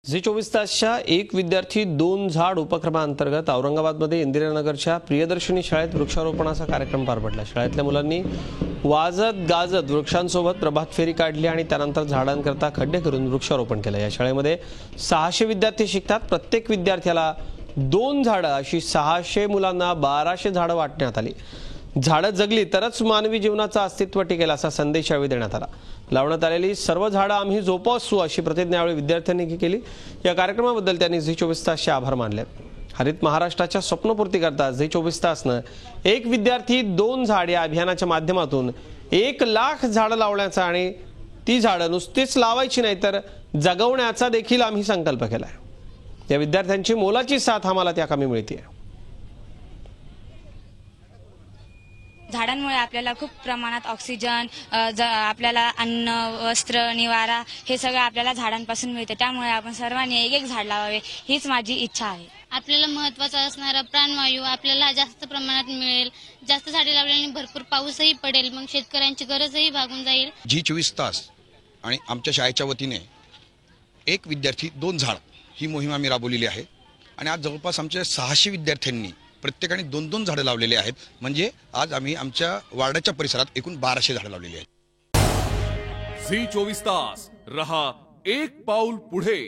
Zee 24 तासच्या एक विद्यार्थी दोन झाड उपक्रमांतर्गत औरंगाबादमध्ये इंदिरानगरच्या प्रियदर्शनी शाळेत वृक्षारोपणाचा कार्यक्रम पार पडला। शाळेतल्या मुलांनी वाजत गाजत वृक्षांसोबत प्रभात फेरी काढली आणि त्यानंतर झाडांकरता खड्डे करून वृक्षारोपण केलं। या शाळेमध्ये 600 विद्यार्थी शिकतात। प्रत्येक विद्यार्थ्याला 2 झाडं अशी 600 मुलांना 1200 झाडं वाटण्यात आली। झाडं जगली तरच मानवी जीवनाचं अस्तित्व टिकेल असा संदेश यावेळी देण्यात आला। लावण्यात आलेली सर्व झाडं आम्ही जोपासू अशी प्रतिज्ञा यावेळी विद्यार्थ्यांनी केली। या कार्यक्रमाबद्दल त्यांनी झी 24 तासचे आभार मानले। हरित महाराष्ट्राच्या स्वप्नपूर्तीकरता झी 24 तासनं एक विद्यार्थी 2 झाड या अभियानाच्या माध्यमातून 1 लाख झाडं लावण्याचा आणि ती झाडं नुसतीच लावायची नाही तर जगवण्याचा देखील आम्ही संकल्प केलाय। या विद्यार्थ्यांची मोलाची साथ आम्हाला त्या कामी मिळते। झाडांमुळे आपल्याला खूप प्रमाणात ऑक्सिजन, आपल्याला अन्न, वस्त्र, निवारा हे सगळं आपल्याला झाडांपासून मिळते। त्यामुळे आपण सर्वांनी एक झाड लावावे हीच माझी इच्छा आहे। आपल्याला महत्त्वाचा असणारा प्राणवायू आपल्याला जास्त प्रमाणात मिळेल। जास्त झाडे लावल्याने भरपूर पाऊसही पडेल, मग शेतकऱ्यांची गरजही भागून जाईल। झी 24 तास आणि आमच्या शाळेच्या वतीने एक विद्यार्थी 2 झाड ही मोहीम आम्ही राबवलेली आहे आणि आज जवळपास आमच्या 600 विद्यार्थ्यांनी प्रत्येकाने 2-2 झाडं लावलेले आहेत। म्हणजे आज आम्ही आमच्या वार्डाच्या परिसरात एकूण 1200 झाडं लावलेली आहेत। झी 24 तास रहा एक पाऊल पुढे।